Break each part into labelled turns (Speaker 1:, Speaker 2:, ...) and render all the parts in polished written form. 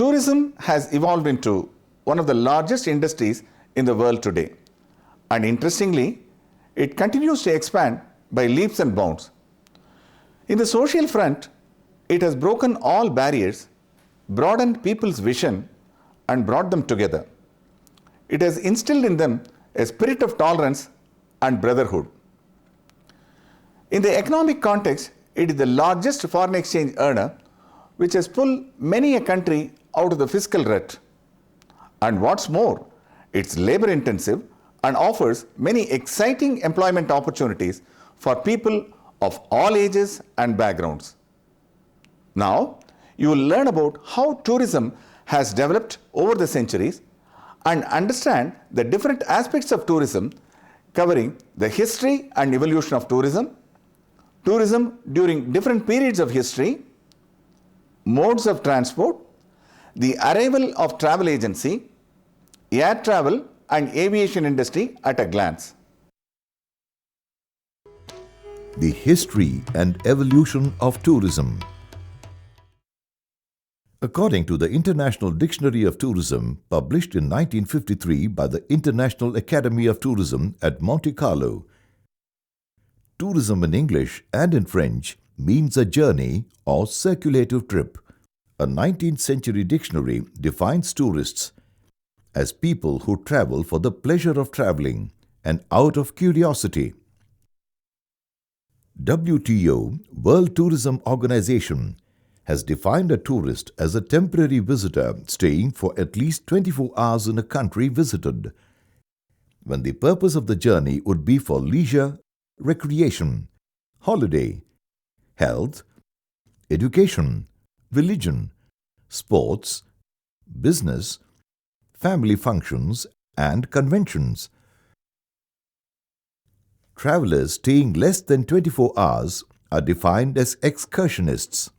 Speaker 1: Tourism has evolved into one of the largest industries in the world today. And interestingly, it continues to expand by leaps and bounds. In the social front, it has broken all barriers, broadened people's vision, and brought them together. It has instilled in them a spirit of tolerance and brotherhood. In the economic context, it is the largest foreign exchange earner, which has pulled many a country out of the fiscal rut. And what's more, it's labor intensive and offers many exciting employment opportunities for people of all ages and backgrounds. Now, you will learn about how tourism has developed over the centuries and understand the different aspects of tourism, covering the history and evolution of tourism, tourism during different periods of history, modes of transport, the arrival of travel agency, air travel and aviation industry at a glance.
Speaker 2: The history and evolution of tourism. According to the International Dictionary of Tourism, published in 1953 by the International Academy of Tourism at Monte Carlo, tourism in English and in French means a journey or circulative trip. A 19th century dictionary defines tourists as people who travel for the pleasure of traveling and out of curiosity. WTO, World Tourism Organization, has defined a tourist as a temporary visitor staying for at least 24 hours in a country visited, when the purpose of the journey would be for leisure, recreation, holiday, health, education, religion, sports, business, family functions, and conventions. Travelers staying less than 24 hours are defined as excursionists.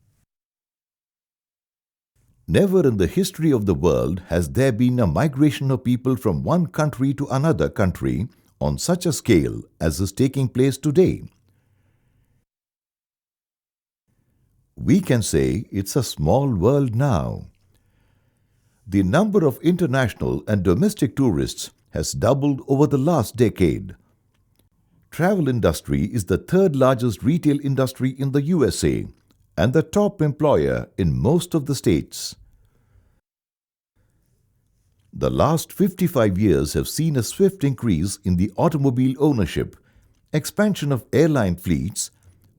Speaker 2: Never in the history of the world has there been a migration of people from one country to another country on such a scale as is taking place today. We can say it's a small world now. The number of international and domestic tourists has doubled over the last decade. Travel industry is the third largest retail industry in the USA and the top employer in most of the states. The last 55 years have seen a swift increase in the automobile ownership, expansion of airline fleets,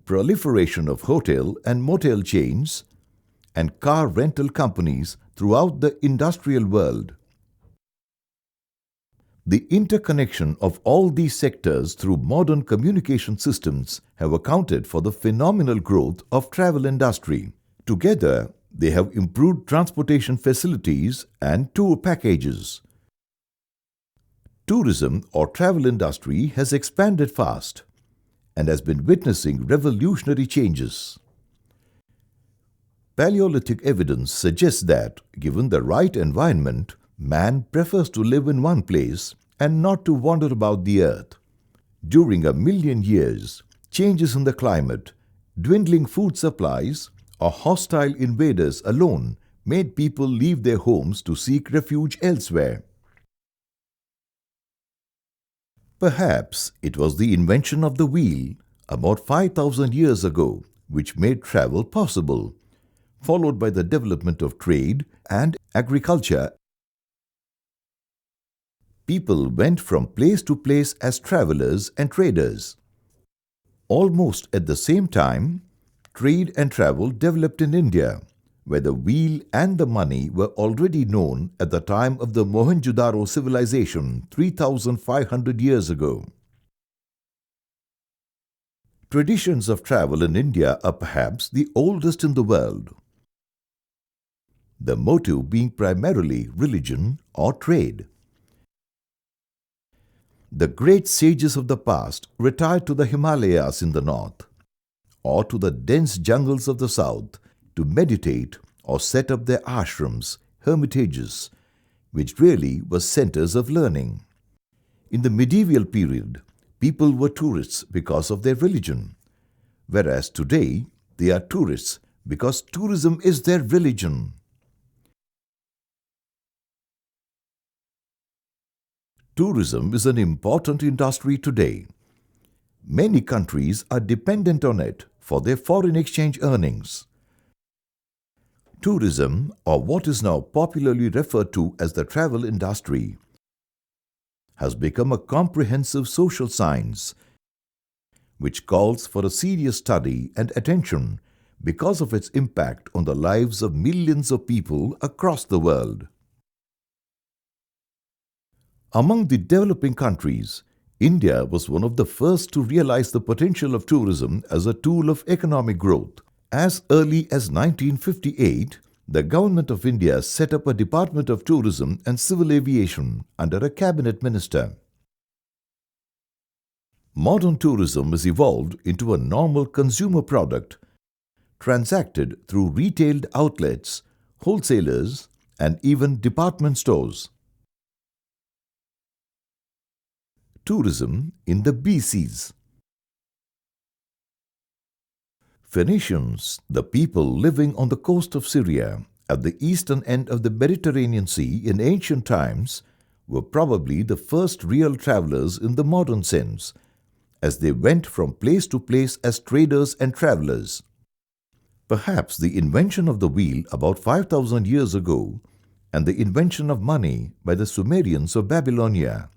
Speaker 2: proliferation of hotel and motel chains, and car rental companies throughout the industrial world. The interconnection of all these sectors through modern communication systems have accounted for the phenomenal growth of travel industry. Together, they have improved transportation facilities and tour packages. Tourism or travel industry has expanded fast and has been witnessing revolutionary changes. Paleolithic evidence suggests that, given the right environment, man prefers to live in one place and not to wander about the earth. During 1,000,000 years, changes in the climate, dwindling food supplies, or hostile invaders alone made people leave their homes to seek refuge elsewhere. Perhaps it was the invention of the wheel about 5,000 years ago which made travel possible, followed by the development of trade and agriculture. People went from place to place as travelers and traders. Almost at the same time, trade and travel developed in India, where the wheel and the money were already known at the time of the Mohenjo-daro civilization 3,500 years ago. Traditions of travel in India are perhaps the oldest in the world, the motive being primarily religion or trade. The great sages of the past retired to the Himalayas in the north or to the dense jungles of the south to meditate or set up their ashrams, hermitages, which really were centers of learning. In the medieval period, people were tourists because of their religion, whereas today they are tourists because tourism is their religion. Tourism is an important industry today. Many countries are dependent on it for their foreign exchange earnings. Tourism, or what is now popularly referred to as the travel industry, has become a comprehensive social science which calls for a serious study and attention because of its impact on the lives of millions of people across the world. Among the developing countries, India was one of the first to realize the potential of tourism as a tool of economic growth. As early as 1958, the Government of India set up a Department of Tourism and Civil Aviation under a cabinet minister. Modern tourism has evolved into a normal consumer product transacted through retail outlets, wholesalers, and even department stores. Tourism in the BCs. Phoenicians, the people living on the coast of Syria at the eastern end of the Mediterranean Sea in ancient times, were probably the first real travelers in the modern sense, as they went from place to place as traders and travelers. Perhaps the invention of the wheel about 5,000 years ago and the invention of money by the Sumerians of Babylonia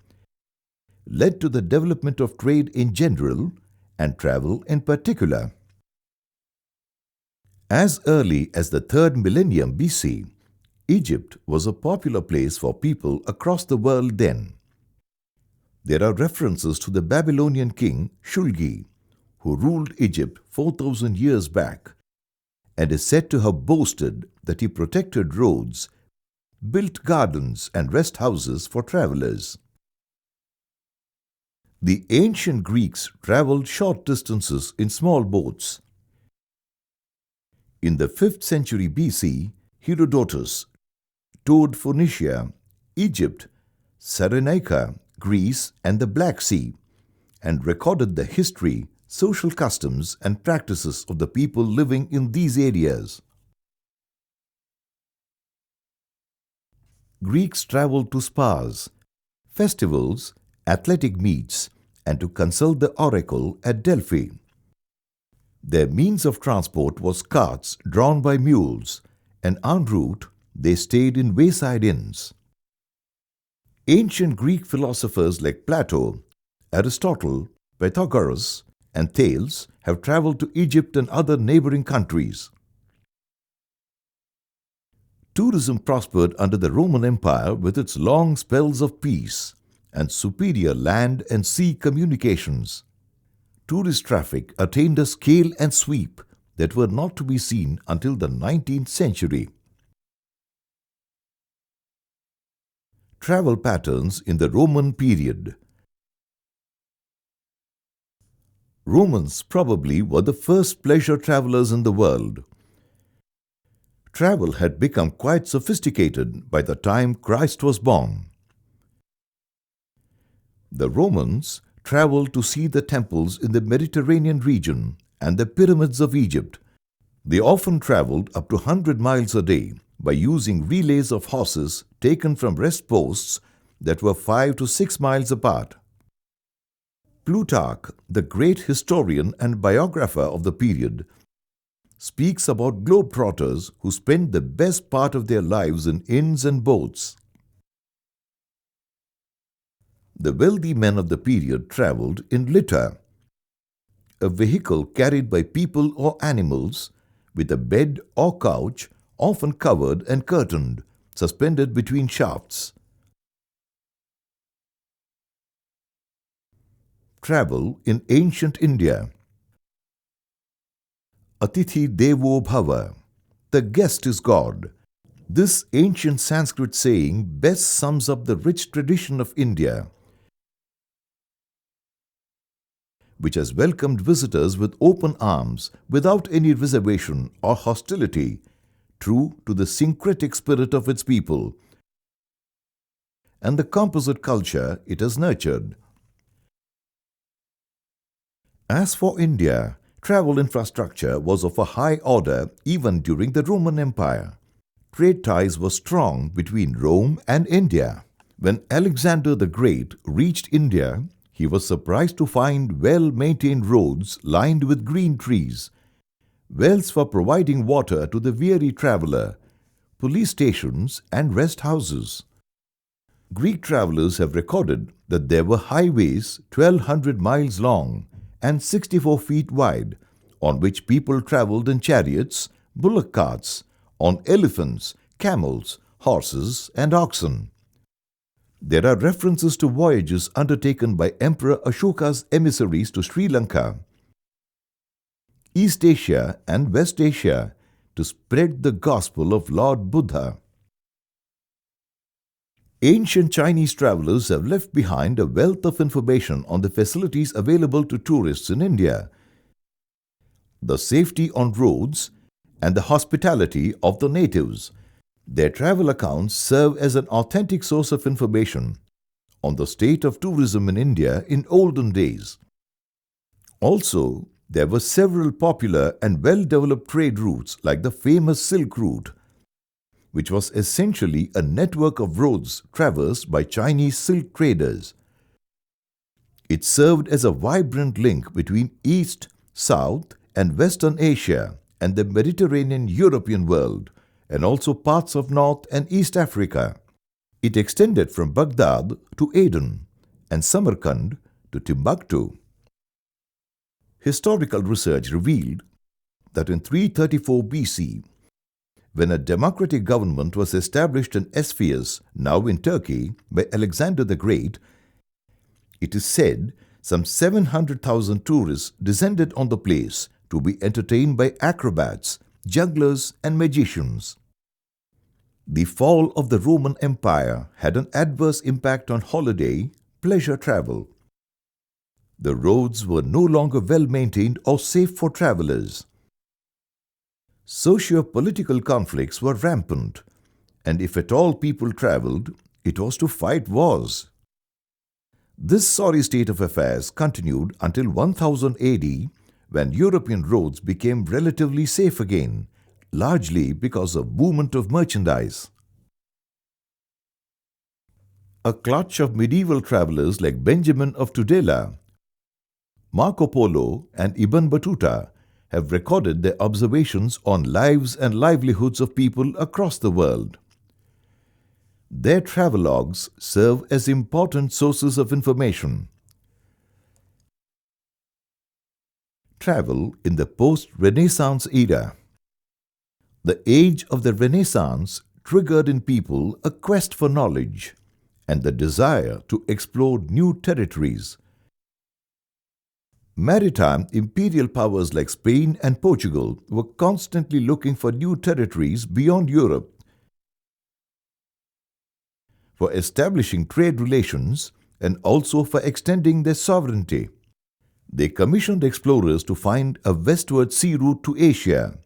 Speaker 2: led to the development of trade in general and travel in particular. As early as the 3rd millennium BC, Egypt was a popular place for people across the world then. There are references to the Babylonian king Shulgi, who ruled Egypt 4,000 years back, and is said to have boasted that he protected roads, built gardens and rest houses for travelers. The ancient Greeks traveled short distances in small boats. In the 5th century BC, Herodotus toured Phoenicia, Egypt, Cyrenaica, Greece, and the Black Sea, and recorded the history, social customs, and practices of the people living in these areas. Greeks traveled to spas, festivals, athletic meets, and to consult the oracle at Delphi. Their means of transport was carts drawn by mules, and en route they stayed in wayside inns. Ancient Greek philosophers like Plato, Aristotle, Pythagoras, and Thales have traveled to Egypt and other neighboring countries. Tourism prospered under the Roman Empire with its long spells of peace and superior land and sea communications. Tourist traffic attained a scale and sweep that were not to be seen until the 19th century. Travel patterns in the Roman period. Romans probably were the first pleasure travelers in the world. Travel had become quite sophisticated by the time Christ was born. The Romans traveled to see the temples in the Mediterranean region and the pyramids of Egypt. They often traveled up to 100 miles a day by using relays of horses taken from rest posts that were 5 to 6 miles apart. Plutarch, the great historian and biographer of the period, speaks about globetrotters who spent the best part of their lives in inns and boats. The wealthy men of the period traveled in litter, a vehicle carried by people or animals with a bed or couch, often covered and curtained, suspended between shafts. Travel in ancient India. Atithi Devo Bhava, the guest is God. This ancient Sanskrit saying best sums up the rich tradition of India, which has welcomed visitors with open arms without any reservation or hostility, true to the syncretic spirit of its people and the composite culture it has nurtured. As for India, travel infrastructure was of a high order even during the Roman Empire. Trade ties were strong between Rome and India. When Alexander the Great reached India, he was surprised to find well-maintained roads lined with green trees, wells for providing water to the weary traveler, police stations and rest houses. Greek travelers have recorded that there were highways 1,200 miles long and 64 feet wide, on which people traveled in chariots, bullock carts, on elephants, camels, horses and oxen. There are references to voyages undertaken by Emperor Ashoka's emissaries to Sri Lanka, East Asia and West Asia to spread the gospel of Lord Buddha. Ancient Chinese travelers have left behind a wealth of information on the facilities available to tourists in India, the safety on roads, and the hospitality of the natives. Their travel accounts serve as an authentic source of information on the state of tourism in India in olden days. Also, there were several popular and well-developed trade routes like the famous Silk Route, which was essentially a network of roads traversed by Chinese silk traders. It served as a vibrant link between East, South, and Western Asia and the Mediterranean European world, and also parts of North and East Africa. It extended from Baghdad to Aden and Samarkand to Timbuktu. Historical research revealed that in 334 BC, when a democratic government was established in Ephesus, now in Turkey, by Alexander the Great, it is said some 700,000 tourists descended on the place to be entertained by acrobats, jugglers and magicians. The fall of the Roman Empire had an adverse impact on holiday, pleasure travel. The roads were no longer well maintained or safe for travelers. Socio-political conflicts were rampant, and if at all people travelled, it was to fight wars. This sorry state of affairs continued until 1000 AD, when European roads became relatively safe again, largely because of movement of merchandise. A clutch of medieval travellers like Benjamin of Tudela, Marco Polo and Ibn Battuta have recorded their observations on lives and livelihoods of people across the world. Their travelogues serve as important sources of information. Travel in the post-Renaissance era. The age of the Renaissance triggered in people a quest for knowledge and the desire to explore new territories. Maritime imperial powers like Spain and Portugal were constantly looking for new territories beyond Europe. For establishing trade relations and also for extending their sovereignty. They commissioned explorers to find a westward sea route to Asia,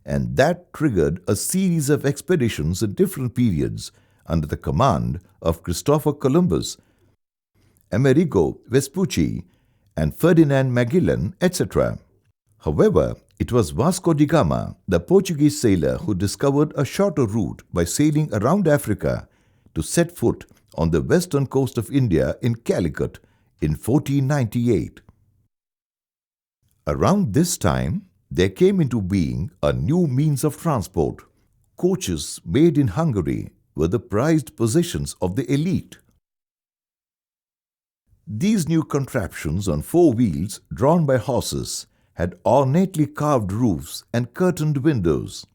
Speaker 2: and that triggered a series of expeditions in different periods under the command of Christopher Columbus, Amerigo Vespucci, and Ferdinand Magellan, etc. However, it was Vasco da Gama, the Portuguese sailor, who discovered a shorter route by sailing around Africa to set foot on the western coast of India in Calicut in 1498. Around this time, there came into being a new means of transport. Coaches made in Hungary were the prized possessions of the elite. These new contraptions on four wheels drawn by horses had ornately carved roofs and curtained windows.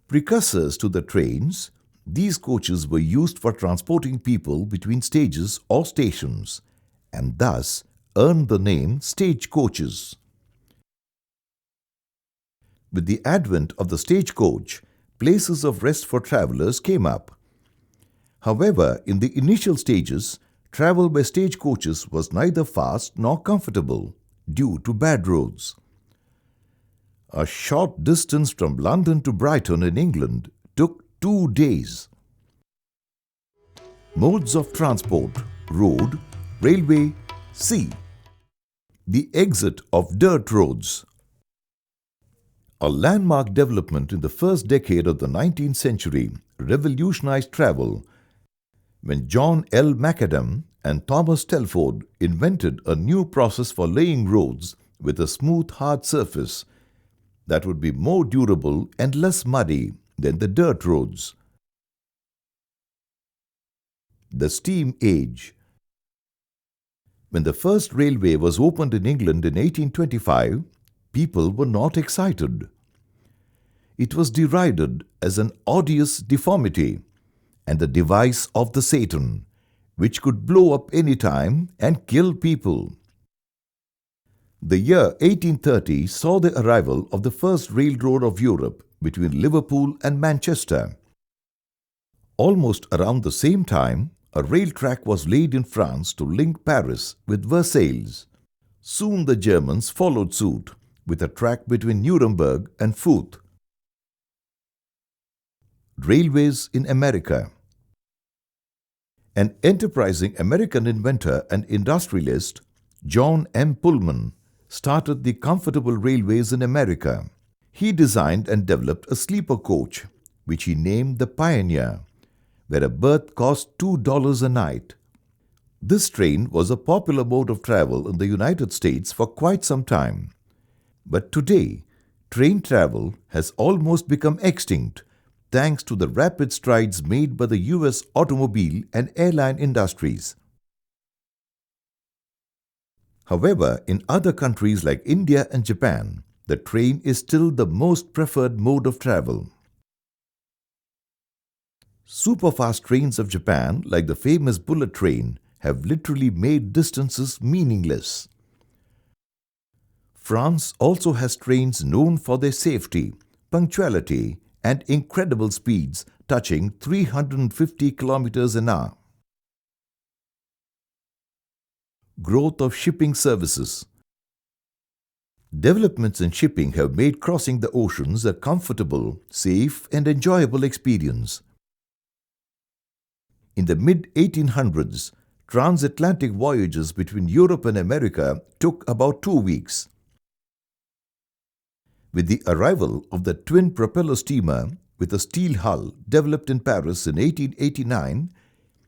Speaker 2: Precursors to the trains, these coaches were used for transporting people between stages or stations, and thus earned the name stagecoaches. With the advent of the stagecoach, places of rest for travelers came up. However, in the initial stages, travel by stagecoaches was neither fast nor comfortable due to bad roads. A short distance from London to Brighton in England took 2 days. Modes of transport: road, railway, sea. The exit of dirt roads. A landmark development in the first decade of the 19th century revolutionized travel When John L. Macadam and Thomas Telford invented a new process for laying roads with a smooth, hard surface that would be more durable and less muddy than the dirt roads. The steam age. When the first railway was opened in England in 1825, people were not excited. It was derided as an odious deformity and the device of the Satan, which could blow up any time and kill people. The year 1830 saw the arrival of the first railroad of Europe between Liverpool and Manchester. Almost around the same time, a rail track was laid in France to link Paris with Versailles. Soon the Germans followed suit with a track between Nuremberg and Fürth. Railways in America. An enterprising American inventor and industrialist, John M. Pullman, started the comfortable railways in America. He designed and developed a sleeper coach, which he named the Pioneer, where a berth cost $2 a night. This train was a popular mode of travel in the United States for quite some time. But today, train travel has almost become extinct thanks to the rapid strides made by the US automobile and airline industries. However, in other countries like India and Japan, the train is still the most preferred mode of travel. Superfast trains of Japan, like the famous bullet train, have literally made distances meaningless. France also has trains known for their safety, punctuality, and incredible speeds touching 350 kilometers an hour. Growth of shipping services. Developments in shipping have made crossing the oceans a comfortable, safe, and enjoyable experience. In the mid-1800s, transatlantic voyages between Europe and America took about 2 weeks. With the arrival of the twin propeller steamer with a steel hull developed in Paris in 1889,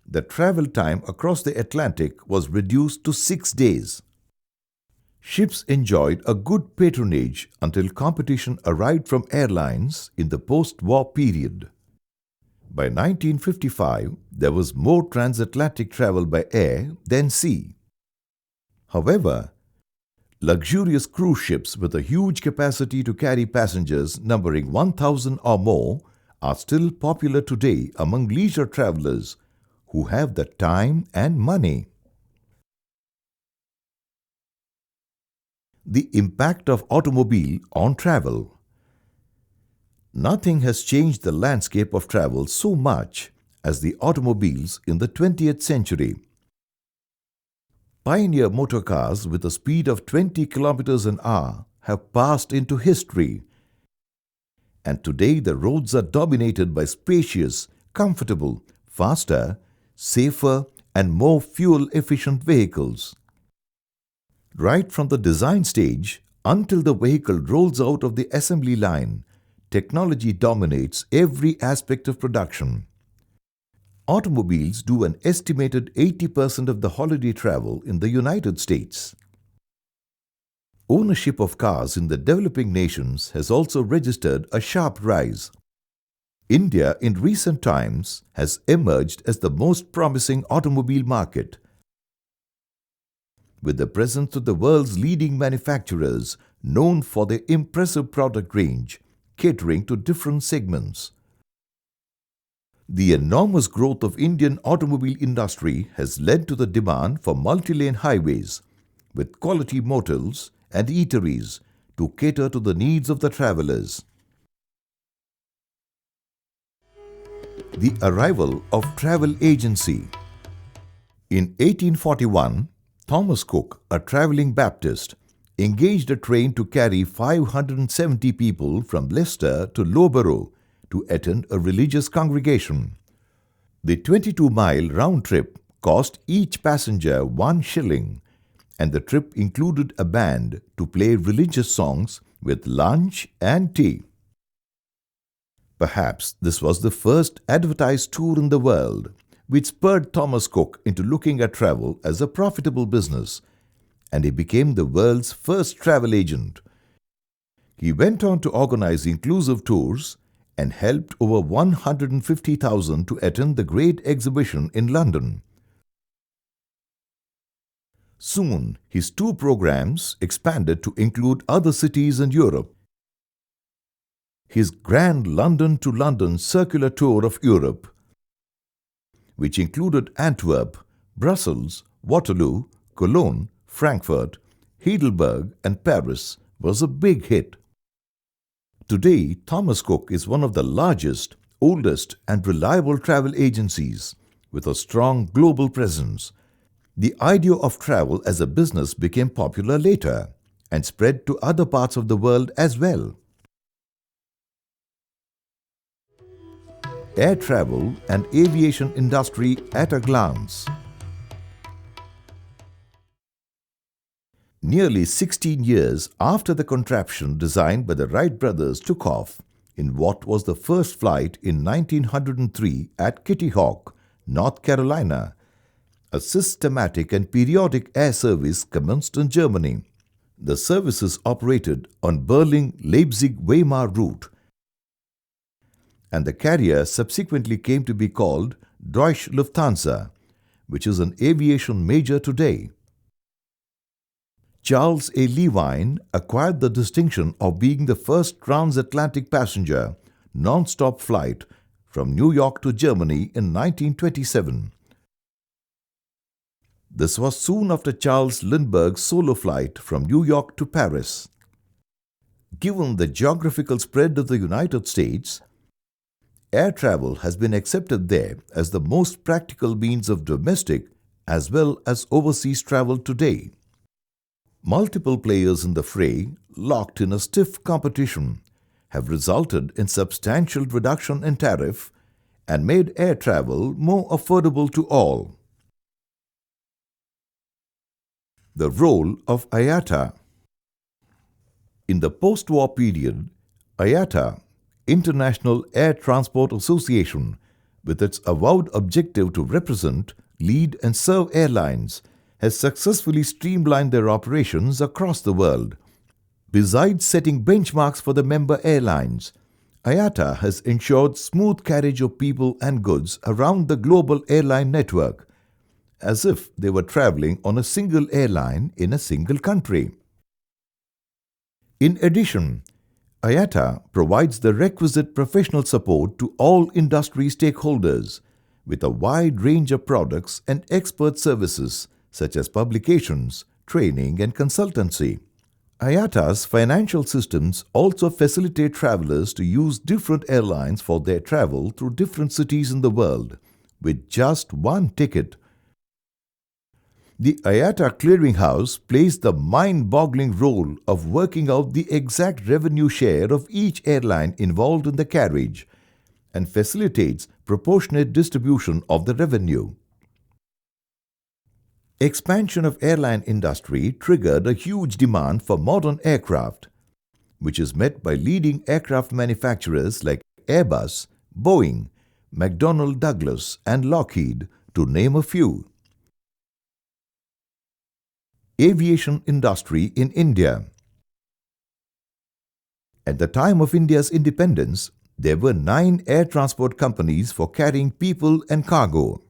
Speaker 2: the travel time across the Atlantic was reduced to 6 days. Ships enjoyed a good patronage until competition arrived from airlines in the post-war period. By 1955, there was more transatlantic travel by air than sea. However, luxurious cruise ships with a huge capacity to carry passengers numbering 1,000 or more are still popular today among leisure travelers who have the time and money. The impact of automobile on travel. Nothing has changed the landscape of travel so much as the automobiles in the 20th century. Pioneer motor cars with a speed of 20 kilometers an hour have passed into history. And today the roads are dominated by spacious, comfortable, faster, safer, and more fuel-efficient vehicles. Right from the design stage until the vehicle rolls out of the assembly line, technology dominates every aspect of production. Automobiles do an estimated 80% of the holiday travel in the United States. Ownership of cars in the developing nations has also registered a sharp rise. India in recent times has emerged as the most promising automobile market, with the presence of the world's leading manufacturers known for their impressive product range, catering to different segments. The enormous growth of Indian automobile industry has led to the demand for multi-lane highways with quality motels and eateries to cater to the needs of the travelers. The arrival of travel agency. In 1841, Thomas Cook, a traveling Baptist, engaged a train to carry 570 people from Leicester to Loughborough to attend a religious congregation. The 22-mile round trip cost each passenger 1 shilling, and the trip included a band to play religious songs with lunch and tea. Perhaps this was the first advertised tour in the world, which spurred Thomas Cook into looking at travel as a profitable business, and he became the world's first travel agent. He went on to organize inclusive tours and helped over 150,000 to attend the Great Exhibition in London. Soon, his tour programs expanded to include other cities in Europe. His Grand London to London Circular Tour of Europe, which included Antwerp, Brussels, Waterloo, Cologne, Frankfurt, Heidelberg and Paris, was a big hit. Today, Thomas Cook is one of the largest, oldest and reliable travel agencies with a strong global presence. The idea of travel as a business became popular later and spread to other parts of the world as well. Air travel and aviation industry at a glance. Nearly 16 years after the contraption designed by the Wright brothers took off in what was the first flight in 1903 at Kitty Hawk, North Carolina, a systematic and periodic air service commenced in Germany. The services operated on Berlin-Leipzig-Weimar route, and the carrier subsequently came to be called Deutsche Lufthansa, which is an aviation major today. Charles A. Levine acquired the distinction of being the first transatlantic passenger non-stop flight from New York to Germany in 1927. This was soon after Charles Lindbergh's solo flight from New York to Paris. Given the geographical spread of the United States, air travel has been accepted there as the most practical means of domestic as well as overseas travel today. Multiple players in the fray, locked in a stiff competition, have resulted in substantial reduction in tariff and made air travel more affordable to all. The role of IATA. In the post-war period, IATA, International Air Transport Association, with its avowed objective to represent, lead and serve airlines, has successfully streamlined their operations across the world. Besides setting benchmarks for the member airlines, IATA has ensured smooth carriage of people and goods around the global airline network, as if they were traveling on a single airline in a single country. In addition, IATA provides the requisite professional support to all industry stakeholders with a wide range of products and expert services such as publications, training and consultancy. IATA's financial systems also facilitate travelers to use different airlines for their travel through different cities in the world with just one ticket. The IATA clearinghouse plays the mind-boggling role of working out the exact revenue share of each airline involved in the carriage and facilitates proportionate distribution of the revenue. Expansion of airline industry triggered a huge demand for modern aircraft, which is met by leading aircraft manufacturers like Airbus, Boeing, McDonnell Douglas and Lockheed, to name a few. Aviation industry in India. At the time of India's independence, there were 9 air transport companies for carrying people and cargo.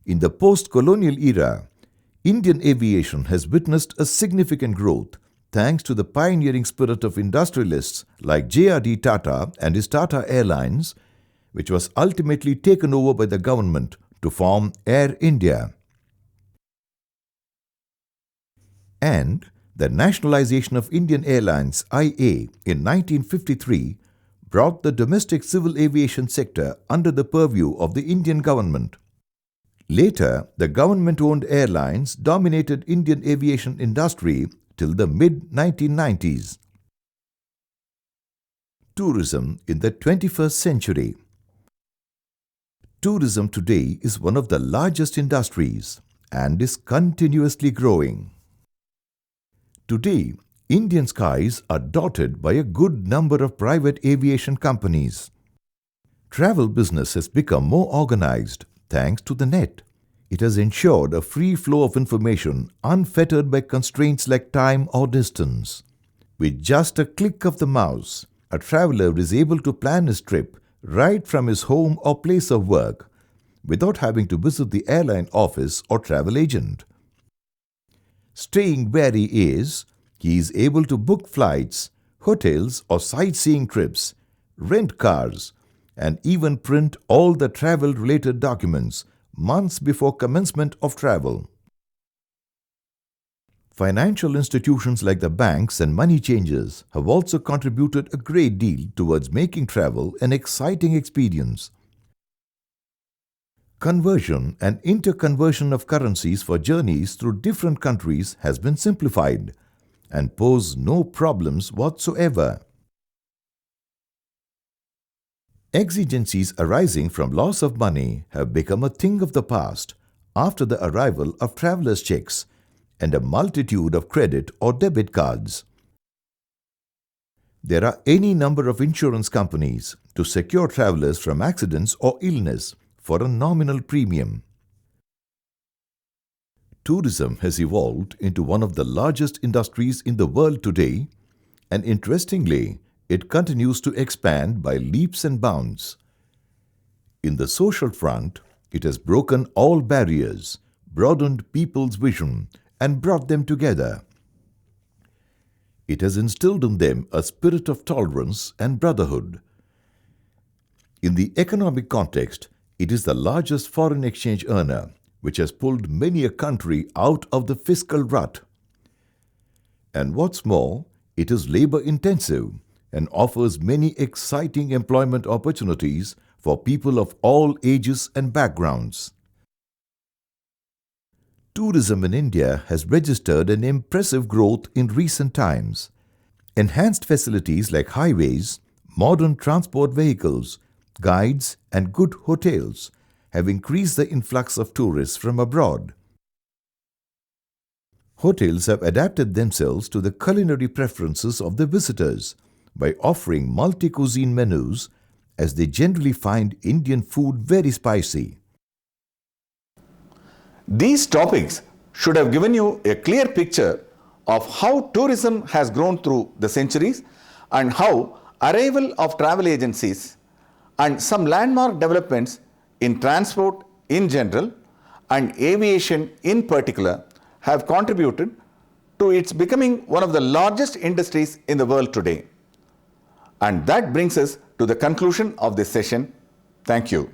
Speaker 2: In the post-colonial era, Indian aviation has witnessed a significant growth thanks to the pioneering spirit of industrialists like J.R.D. Tata and his Tata Airlines, which was ultimately taken over by the government to form Air India. And the nationalization of Indian Airlines (IA) in 1953 brought the domestic civil aviation sector under the purview of the Indian government. Later, the government-owned airlines dominated Indian aviation industry till the mid-1990s. Tourism in the 21st century. Tourism today is one of the largest industries and is continuously growing. Today, Indian skies are dotted by a good number of private aviation companies. Travel business has become more organized thanks to the net. It has ensured a free flow of information unfettered by constraints like time or distance. With just a click of the mouse, a traveler is able to plan his trip right from his home or place of work without having to visit the airline office or travel agent. Staying where he is able to book flights, hotels or sightseeing trips, rent cars, and even print all the travel-related documents months before commencement of travel. Financial institutions like the banks and money changers have also contributed a great deal towards making travel an exciting experience. Conversion and interconversion of currencies for journeys through different countries has been simplified and pose no problems whatsoever. Exigencies arising from loss of money have become a thing of the past after the arrival of travelers' checks and a multitude of credit or debit cards. There are any number of insurance companies to secure travelers from accidents or illness for a nominal premium. Tourism has evolved into one of the largest industries in the world today, and interestingly, it continues to expand by leaps and bounds. In the social front, it has broken all barriers, broadened people's vision, and brought them together. It has instilled in them a spirit of tolerance and brotherhood. In the economic context, it is the largest foreign exchange earner, which has pulled many a country out of the fiscal rut. And what's more, it is labor-intensive and offers many exciting employment opportunities for people of all ages and backgrounds. Tourism in India has registered an impressive growth in recent times. Enhanced facilities like highways, modern transport vehicles, guides, and good hotels have increased the influx of tourists from abroad. Hotels have adapted themselves to the culinary preferences of the visitors by offering multi-cuisine menus, as they generally find Indian food very spicy.
Speaker 1: These topics should have given you a clear picture of how tourism has grown through the centuries and how arrival of travel agencies and some landmark developments in transport in general and aviation in particular have contributed to its becoming one of the largest industries in the world today. And that brings us to the conclusion of this session. Thank you.